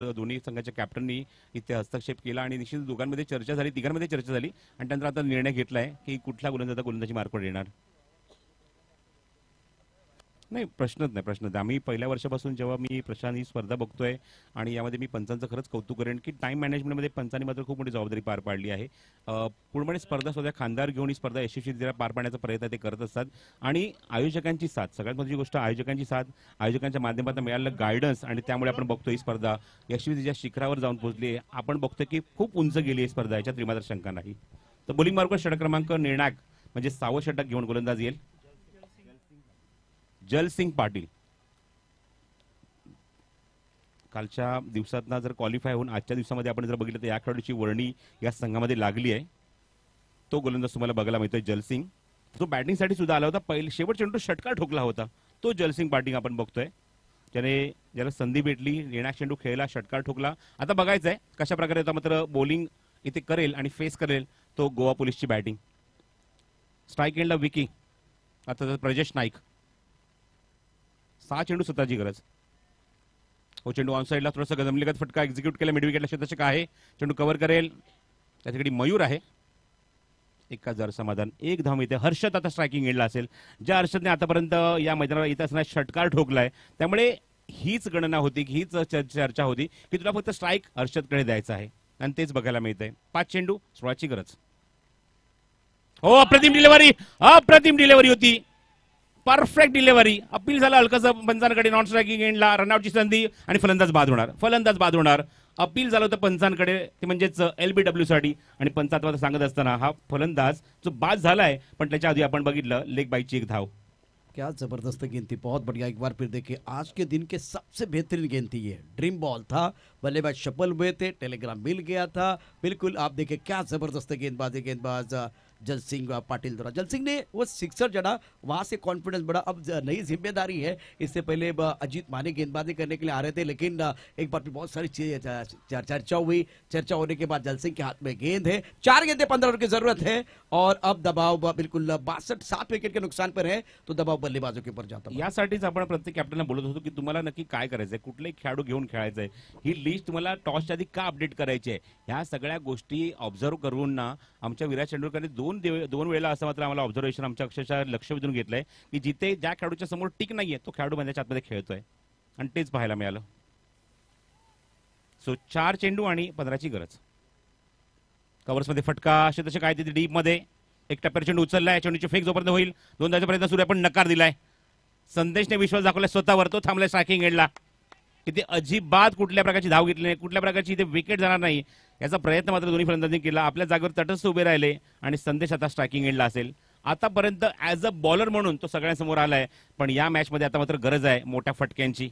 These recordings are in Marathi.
दोन्ही संघाच्या कॅप्टननी इथे हस्तक्षेप केला आणि निश्चित दोघांमध्ये चर्चा झाली, तिघांमध्ये चर्चा झाली आणि त्यानंतर आता निर्णय घेतलाय की कुठल्या गोलंदाजी मार्कवर येणार. नाही प्रश्नच नाही. आम्ही पहिल्या वर्षापासून जेव्हा मी प्रशांत ही स्पर्धा बघतोय आणि यामध्ये मी पंचांचं खरंच कौतुक करेन की टाइम मॅनेजमेंटमध्ये पंचांनी मात्र खूप मोठी जबाबदारी पार पाडली आहे. पूर्णपणे स्पर्धा स्वतः खांदार घेऊन ही स्पर्धा यशस्वीरित्या पार पाडण्याचा प्रयत्न ते करत असतात आणि आयोजकांची साथ, सगळ्यात महत्त्वाची गोष्ट आयोजकांची साथ, आयोजकांच्या माध्यमातून मिळालेलं गायडन्स आणि त्यामुळे आपण बघतोय ही स्पर्धा यशस्वीरित्या शिखरावर जाऊन पोहोचली आहे. आपण बघतोय की खूप उंच गेली ही स्पर्धा, याच्यात त्रिमात्र शंका नाही. तर बोलिंग मार्कवर षटक क्रमांक निर्णायक म्हणजे 6वं षटक घेऊन गोलंदाज येईल जलसिंग पाटील. कालच्या दिवसात जर क्वालिफाय होऊन आजच्या दिवसामध्ये आपण जर बघितलं तर या खेळाडूची वर्णी या संघामध्ये लागली आहे. तो गोलंदाज तुम्हाला बघायला मिळतोय जलसिंग. तो बॅटिंगसाठी सुद्धा आला होता. पहिले शेवटच्या चेंडू षटकार ठोकला होता तो जलसिंग पाटील आपण बघतोय, ज्याला संधी भेटली, निर्णायक चेंडू खेळला, षटकार ठोकला. आता बघायचंय कशा प्रकारे होता मात्र बॉलिंग इथे करेल आणि फेस करेल तो गोवा पोलीसची बॅटिंग. स्ट्राईक एंडला विकी, आता प्रजेश नाईक. 6 चेंडू स्वतःची गरज. हो चेंडू ऑन साईडला थोडासा गजमलेगत फटका एक्झिक्यूट केला, मिड विकेटला क्षेत्ररक्षक आहे, चेंडू कव्हर करेल, त्याच्याकडे मयूर आहे. एका जर समाधान, एक धाव मिळते. हर्षद आता स्ट्रायकिंग एंडला असेल, ज्या हर्षदने आतापर्यंत या मैदानावर येत असताना षटकार ठोकलाय. त्यामुळे हीच गणना होती, हीच चर्चा होती की तुला फक्त स्ट्राईक हर्षदकडे द्यायचा आहे आणि तेच बघायला मिळतंय. 5 चेंडू 16ची गरज. हो अप्रतिम डिलिव्हरी होती, परफेक्ट डिलिव्हरी. अपील झालं हलकसं पंचांकडे नॉन स्ट्रायकिंग एंडला, रनआउटची संधी आणि फलंदाज बाद होणार. अपील झालं होतं पंचांकडे, ते म्हणजेच LBW साठी, आणि पंचांत सांगत असताना हा फलंदाज जो बाद झालाय पण त्याच्या आधी आपण बघितलं लेग बाईची एक धाव. क्या जबरदस्त गेंद थी, बहुत बढ़िया. एक बार फिर देखिए आज के दिन के सबसे बेहतरीन गेंद थी ये. ड्रीम बॉल था, बल्लेबाज सफल हुए थे, टेलीग्राम मिल गया था. बिल्कुल आप देखिए क्या जबरदस्त गेंदबाज जलसिंह पाटिल द्वारा. जलसिंह ने वो सिक्सर जड़ा, वहां से कॉन्फिडेंस बढ़ा. अब नई जिम्मेदारी है. इससे पहले अजीत माने गेंदबाजी करने के लिए आ रहे थे, लेकिन एक बार फिर बहुत सारी चर्चा हुई. चर्चा होने के बाद जलसिंह के हाथ में गेंद है. 4 गेंदें 15 रन की जरूरत है और अब दबाव बिल्कुल 62-7 विकेट के नुकसान पर है, तो दबाव बल्लेबाजों के ऊपर जाता. यासाठीच आपण प्रत्येक कॅप्टनला बोलत होतो की तुम्हाला नक्की काय करायचंय, कुठले खेळाडू घेऊन खेळायचंय, ही लिस्ट तुम्हाला टॉसच्या आधी का अपडेट करायची आहे. ह्या सगळ्या गोष्टी ऑब्झर्व करून ना आमच्या विराट तेंडुलकरने दोन वेळेला असं मात्र आम्हाला ऑब्झर्वेशन आमच्या अक्षरशः लक्ष वेधून घेतलंय की जिथे ज्या खेळाडूच्या समोर टिक नाहीये तो खेळाडू मैदानाच्या आतमध्ये खेळतोय आणि तेच पाहायला मिळालं. सो 4 चेंडू आणि 15ची गरज. कव्हर्समध्ये फटका, क्षेत्ररक्षक आहे तिथे डीप मध्ये, एक टप्प्यावर चेंडू उचललाय, चेंडूची फेक जोपर्यंत होईल 2 धावांचा प्रयत्न सुरू आहे पण नकार दिलाय. संदेशने विश्वास दाखवलाय स्वतःवर, तो थांबलाय स्ट्रायकिंग एंडला. इथे अजिबात कुठल्या प्रकारची धाव घेतली नाही, कुठल्या प्रकारची इथे विकेट जाणार नाही याचा प्रयत्न मात्र दोन्ही फलंदाजांनी केला. आपल्या जागेवर तटस्थ उभे राहिले आणि संदेश आता स्ट्रायकिंग एंडला असेल. आतापर्यंत ऍज अ बॉलर म्हणून तो सगळ्यांसमोर आलाय, पण या मॅच मध्ये आता मात्र गरज आहे मोठ्या फटक्यांची.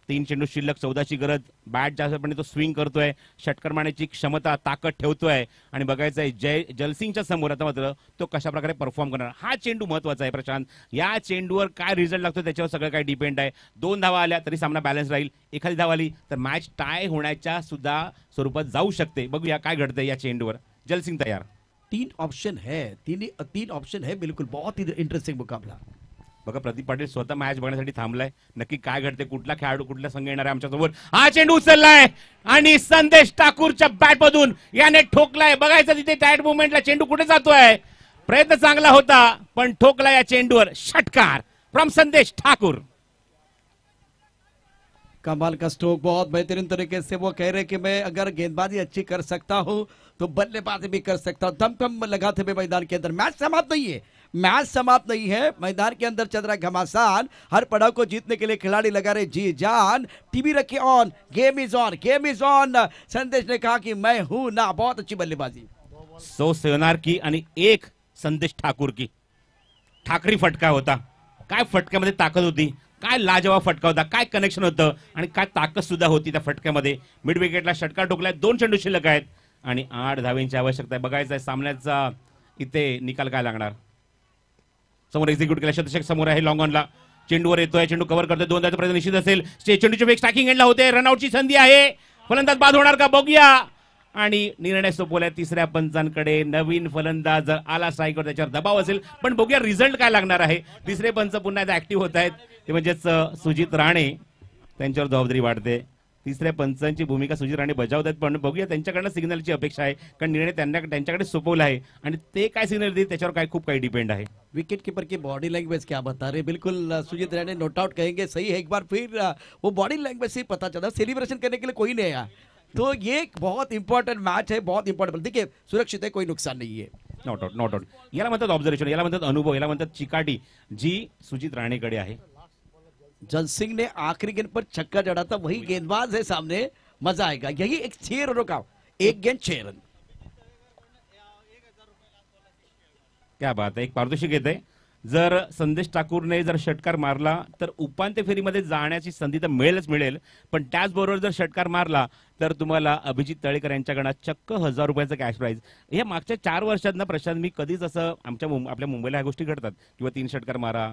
3 चेंडू शिल्लक, 14ची गरज. बॅट जास्तपणे तो स्विंग करतोय, षटकार मारण्याची क्षमता, ताकद ठेवतोय आणि बघायचं आहे जलसिंगच्या समोर आता मात्र तो कशा प्रकारे परफॉर्म करणार. हा चेंडू महत्वाचा आहे प्रशांत. या चेंडूवर काय रिझल्ट लागतो त्याच्यावर सगळं काय डिपेंड आहे. 2 धावा आल्या तरी सामना बॅलन्स राहील, एखादी धाव आली तर मॅच टाय होण्याच्या सुद्धा स्वरूपात जाऊ शकते. बघूया काय घडतंय या चेंडूवर. जलसिंग तयार. 3 ऑप्शन है, बिल्कुल बहुत ही इंटरेस्टिंग मुकाबला. बघा प्रदीप पाटील स्वतः मॅच बघण्यासाठी थांबलाय. नक्की काय घडते, कुठला खेळाडू कुठला संघ येणार आहे आमच्या समोर. हा चेंडू उचललाय आणि संदेश ठाकूरच्या बॅट मधून याने ठोकलाय. बघायचं तिथे टाईट मुवमेंटला चेंडू कुठे जातोय. प्रयत्न चांगला होता पण ठोकला या चेंडूवर. षटकार फ्रॉम संदेश ठाकूर. कमाल का स्ट्रोक, बहुत बेहतरीन तरीके से वो कह रहे कि मैं अगर गेंदबाजी अच्छी कर सकता हूं तो बल्लेबाजी भी कर सकता हूं. दमखम लगाते हुए मैदान के अंदर. मैच समाप्त नहीं है, मैदान के अंदर चल रहा है घमासान. हर पड़ाव को जीतने के लिए खिलाड़ी लगा रहे जी जान. टीवी रखिए ऑन, गेम इज ऑन. संदेश ने कहा कि मैं हूं ना. बहुत अच्छी बल्लेबाजी. 100 सेवनार की आणि 1 संदेश ठाकूर की. ठाकरी फटका होता. काय फटक्यामध्ये ताकद होती, काय लाजवाब फटका होता, काय कनेक्शन होतं आणि काय ताकद सुद्धा होती त्या फटक्यामध्ये. मिड विकेटला षटकार ठोकलाय. 2 चेंडू शिल्लक आहेत आणि 8 धावांची आवश्यकता आहे. बघायचं आहे सामन्याचा इथे निकाल काय लागणार. समोर एक्झिक्यूट केला, क्षेत्ररक्षक समोर आहे, लॉंग ऑनला चेंडूवर येतोय, चेंडू कव्हर करतोय. 2 धावांचा प्रयत्न निश्चित असेल. चेंडूची फेक स्ट्रायकिंग एंडला होते, रनआउटची संधी आहे. फलंदाज बाद होणार का बघूया आणि निर्णय सोपवलाय 3ऱ्या पंचांकडे. नवीन फलंदाज जर आला स्ट्राईकवर त्याच्यावर दबाव असेल, पण बघूया रिझल्ट काय लागणार आहे. 3रे पंच पुन्हा एकदा ऍक्टिव्ह होत आहेत, ते म्हणजेच सुजित राणे, त्यांच्यावर जबाबदारी वाढते. तिसऱ्या पंचांची भूमिका सुजित राणे बजावतात, पण बघूया त्यांच्याकडनं सिग्नलची अपेक्षा आहे, कारण निर्णय त्यांच्याकडे सोपवला आहे आणि ते काय सिग्नल देतील त्याच्यावर काय खूप काही डिपेंड आहे. विकेट कीपर की बॉडी लैंग्वेज क्या बता रहे, बिल्कुल सुजीत रैना नोट आउट कहेंगे सही है, एक बार फिर वो बॉडी लैंग्वेज से ही पता चला, सेलिब्रेशन करने के लिए कोई नहीं आया. तो ये एक बहुत इंपॉर्टेंट मैच है, बहुत इंपॉर्टेंट. देखिए सुरक्षित है, कोई नुकसान नहीं है. Not out, not out. याला म्हणतात ऑब्झर्वेशन, याला म्हणतात अनुभव, याला म्हणतात चिकाटी, जी सुजित राणेकडे आहे. जल सिंह ने आखिरी गेंद पर छक्का जड़ा था, वही गेंदबाज है सामने, मजा आएगा. यही एक 6 रनों का, एक गेंद 6 रन. क्या बात आहे, एक पारितोषिक येत आहे. जर संदेश ठाकूरने जर षटकार मारला तर उपांत्य फेरीमध्ये जाण्याची संधी तर मिळेल, पण त्याचबरोबर जर षटकार मारला तर तुम्हाला अभिजित तळेकर यांच्याकडनं चक्क 1000 रुपयाचं कॅश प्राइज. हे मागच्या 4 वर्षात ना प्रशांत, मी कधीच असं आपल्या मुंबईला ह्या गोष्टी घडतात किंवा 3 षटकार मारा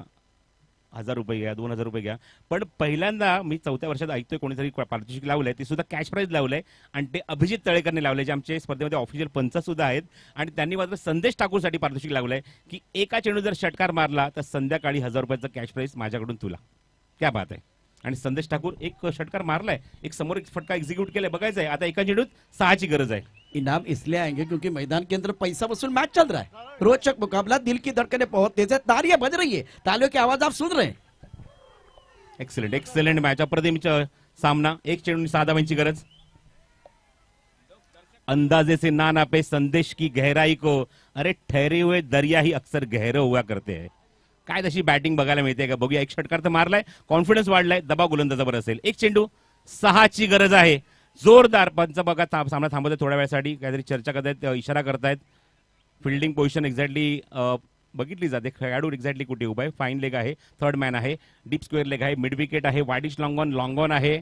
1000 रुपये घ्या, 2000 रुपये घ्या, पण पहिल्यांदा मी 4थ्या वर्षात ऐकतोय कोणीतरी पारितोषिक लावलंय, ते सुद्धा कॅश प्राइज लावलंय आणि ते अभिजित तळेकरने लावलंय, जे आमचे स्पर्धेमध्ये ऑफिशियल पंच सुद्धा आहेत. आणि त्यांनी मात्र संदेश ठाकूरसाठी पारितोषिक लावलंय की एका चेंडू जर षटकार मारला तर संध्याकाळी 1000 रुपयाचं कॅश प्राइज माझ्याकडून तुला. क्या बात आहे. आणि संदेश ठाकूर एक षटकार मारलाय, एक समोर एक फटका एक्झिक्यूट केलाय, बघायचं आहे आता. एका चेंडूत 6ची गरज आहे. इनाम इसलिए आएंगे क्योंकि मैदान के अंदर पैसा वसूल मैच चल रहा है, रोचक मुकाबला, दिल की धड़कनें बहुत तेज है, तालियां बज रही है, तालियों की आवाज आप सुन रहे हैं. एक्सलेंट मॅच, अप्रतिम सामना. एक चेंडू 6 धावांची गरज. अंदाजे से ना नापे संदेश की गहराई को, अरे ठहरे हुए दरिया ही अक्सर गहरे हुआ करते हैं. काय तशी बॅटिंग बघायला मिळते का, बघूया. एक षटकार तर मारलाय, कॉन्फिडन्स वाढलाय, दबाव गोलंदाजावर असेल. एक चेंडू 6ची गरज आहे. जोरदार पंच बघा सामना थांबवतात थोड्या वेळासाठी, काहीतरी चर्चा करतायत, इशारा करतायत. फिल्डिंग पोझिशन एक्झॅक्टली बघितली जाते, खेळाडू एक्झॅक्टली कुठे उभा आहे. फाईन लेग आहे, थर्ड मॅन आहे, डीप स्क्वेअर लेग आहे, मिड विकेट आहे, वाईडिश लॉंग ऑन आहे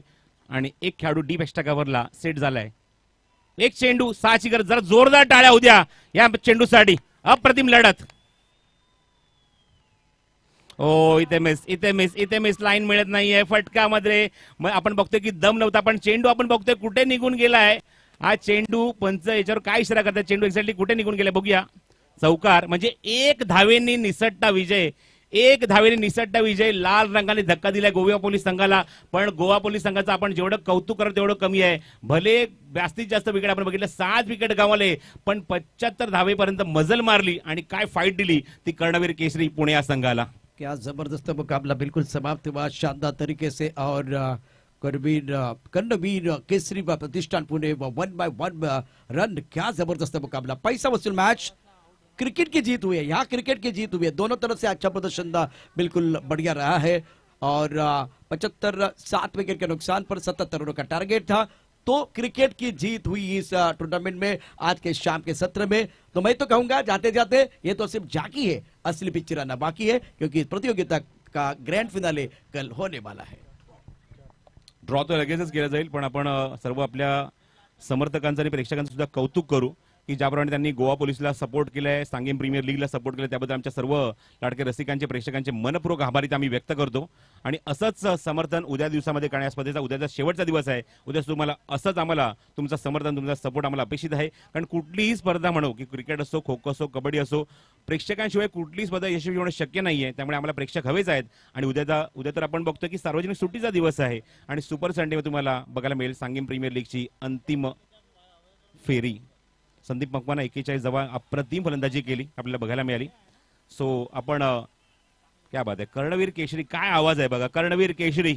आणि एक खेळाडू डीप एक्स्ट्रा कव्हरला सेट झालाय. एक चेंडू 6ची गरज. जरा जोरदार टाळ्या उद्या या चेंडूसाठी. अप्रतिम लढत. ओ इथे मिस लाईन मिळत नाहीये फटकामध्ये. आपण बघतोय की दम नव्हता, पण चेंडू आपण बघतोय कुठे निघून गेलाय. हा चेंडू पंच याच्यावर काय इशारा करतात, चेंडू एक्झॅक्टली कुठे निघून गेलाय बघूया. चौकार म्हणजे 1 धावेंनी निसटता विजय. 1 धावेने निसटता विजय. लाल रंगाने धक्का दिलाय गोवा पोलीस संघाला, पण गोवा पोलीस संघाचं आपण जेवढं कौतुक करतो तेवढं कमी आहे. भले जास्तीत जास्त विकेट आपण बघितलं, 7 विकेट गमावले, पण 75 धावेपर्यंत मजल मारली आणि काय फाईट दिली ती कर्णवीर केसरी पुणे या संघाला. क्या जबरदस्त मुकाबला, बिल्कुल समाप्त हुआ शानदार तरीके से. और कर्णवीर केसरी व प्रतिष्ठान पुणे 1/1 रन. क्या जबरदस्त मुकाबला, पैसा वसूल मैच. क्रिकेट की जीत हुई है, यहाँ क्रिकेट की जीत हुई है. दोनों तरफ से अच्छा प्रदर्शन बिल्कुल बढ़िया रहा है. और 75 7 विकेट के नुकसान पर 77 रनों का टारगेट था. तो क्रिकेट की जीत हुई इस टूर्नामेंट में आज के शाम के सत्र में. तो मैं तो कहूंगा जाते जाते ये तो सिर्फ झांकी है, असली पिक्चर आना बाकी है, क्योंकि इस प्रतियोगिता का ग्रैंड फिनाले कल होने वाला है. ड्रॉ तर लगेचच केला जाईल, पण आपण सर्व आपल्या समर्थकांचं आणि प्रेक्षकांचं सुद्धा कौतुक करू की ज्याप्रमाणे त्यांनी गोवा पोलिसला सपोर्ट केलाय, सांगेम प्रीमियर लीगला सपोर्ट केलाय, त्याबद्दल आमच्या सर्व लाडके रसिकांचे प्रेक्षकांचे मनपूर्वक आभार आम्ही व्यक्त करतो. आणि असंच समर्थन उद्या दिवसामध्ये करण्या स्पर्धेचा उद्याचा शेवटचा दिवस आहे. उद्या तुम्हाला असंच आम्हाला तुमचं समर्थन, तुमचा सपोर्ट आम्हाला अपेक्षित आहे. कारण कुठलीही स्पर्धा म्हणू की क्रिकेट असो, खो खो असो, कबड्डी असो, प्रेक्षकांशिवाय कुठलीही स्पर्धा यशस्वी होणं शक्य नाहीये. त्यामुळे आम्हाला प्रेक्षक हवेच आहेत. आणि उद्या तर आपण बघतो की सार्वजनिक सुट्टीचा दिवस आहे आणि सुपर संडे तुम्हाला बघायला मिळेल सांगेम प्रीमियर लीगची अंतिम फेरी. संदीप मकवाना 41 धावा अप्रतिम फलंदाजी केली आपल्याला बघायला मिळाली. सो आपण क्या बात आहे, कर्णवीर केशरी, काय आवाज आहे बघा, कर्णवीर केशरी.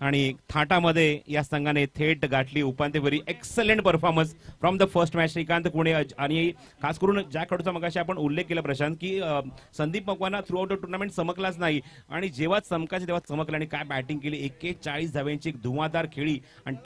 आणि थाटामध्ये या संघाने थेट गाठली उपांत्य फेरी. Excellent performance from the first match. Shrikant Kune आणि खास करून ज्या खेळाडूचा मगाशी आपण उल्लेख केला प्रशांत, की Sandeep Makwana throughout the tournament चमकलाच नाही आणि जेव्हा चमकायचे तेव्हा चमकला आणि काय बॅटिंग केली. 41 धाव्यांची एक धुवाधार खेळी आणि